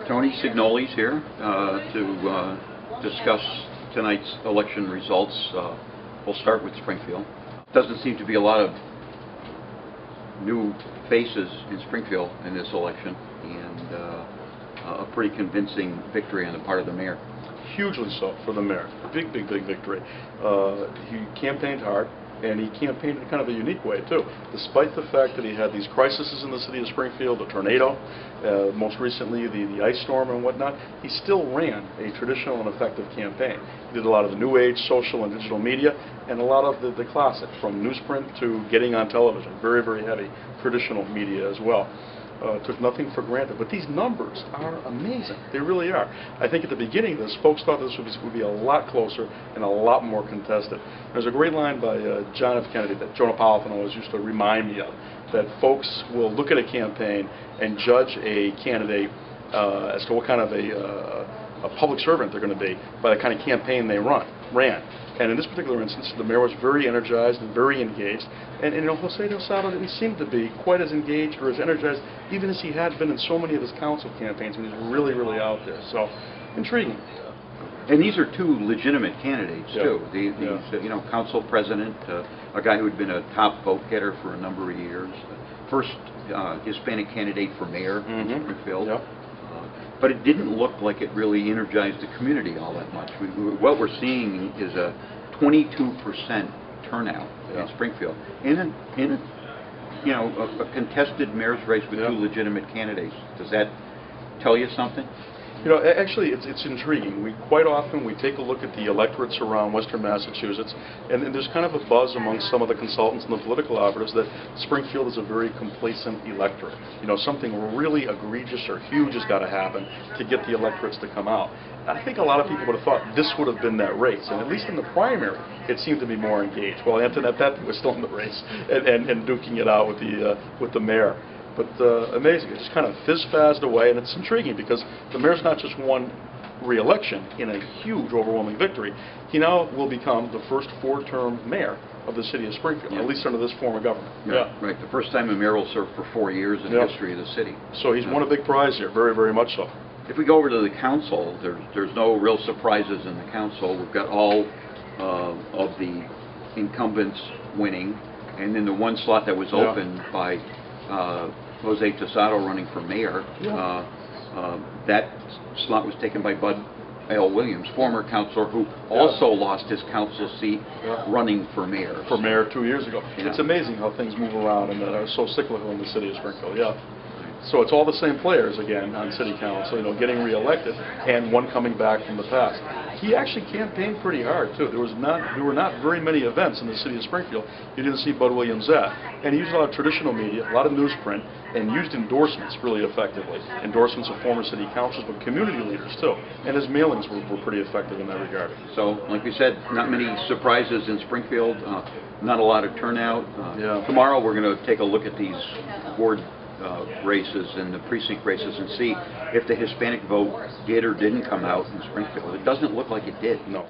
Tony Cignoli's here to discuss tonight's election results. We'll start with Springfield. Doesn't seem to be a lot of new faces in Springfield in this election, and a pretty convincing victory on the part of the mayor. Hugely so for the mayor. Big victory. He campaigned hard, and he campaigned in kind of a unique way too. Despite the fact that he had these crises in the city of Springfield, the tornado, most recently the ice storm and whatnot, he still ran a traditional and effective campaign. He did a lot of the new age social and digital media, and a lot of the classic, from newsprint to getting on television. Very heavy traditional media as well. Took nothing for granted, but these numbers are amazing. They really are. I think at the beginning of this, folks thought this would be a lot closer and a lot more contested. There's a great line by John F. Kennedy that Joe Napolitano always used to remind me of, that folks will look at a campaign and judge a candidate as to what kind of a public servant they're going to be by the kind of campaign they ran. And in this particular instance, the mayor was very energized and very engaged. And Jose Tosado didn't seem to be quite as engaged or as energized, even as he had been in so many of his council campaigns when he was really out there. So, intriguing. And these are two legitimate candidates too. These, council president, a guy who had been a top vote getter for a number of years, first Hispanic candidate for mayor in Springfield. But it didn't look like it really energized the community all that much. What we're seeing is a 22% turnout in Springfield in a contested mayor's race with two legitimate candidates. Does that tell you something? Actually, it's intriguing. Quite often we take a look at the electorates around Western Massachusetts, and there's kind of a buzz among some of the consultants and the political operatives that Springfield is a very complacent electorate. Something really egregious or huge has got to happen to get the electorates to come out. I think a lot of people would have thought this would have been that race, and at least in the primary, it seemed to be more engaged. Well, Antoinette Pepe was still in the race and duking it out with the mayor. But amazing, it just kind of fizz-fazzed away, and it's intriguing because the mayor's not just won re-election in a huge, overwhelming victory. He now will become the first four-term mayor of the city of Springfield, at least under this form of government. Right, the first time a mayor will serve for 4 years in the history of the city. So he's won a big prize here, very much so. If we go over to the council, there's no real surprises in the council. We've got all of the incumbents winning, and then the one slot that was open by Jose Tosado running for mayor. That slot was taken by Bud L. Williams, former councilor who also lost his council seat running for mayor. 2 years ago. It's amazing how things move around and are so cyclical in the city of Springfield. So it's all the same players again on city council, getting reelected, and one coming back from the past. He actually campaigned pretty hard too. There were not very many events in the city of Springfield you didn't see Bud Williams at. And he used a lot of traditional media, a lot of newsprint, and used endorsements really effectively. Endorsements of former city councils, but community leaders too. And his mailings were pretty effective in that regard. So, like we said, not many surprises in Springfield, not a lot of turnout. Tomorrow we're going to take a look at these ward races and the precinct races and see if the Hispanic vote did or didn't come out in Springfield. It doesn't look like it did. No.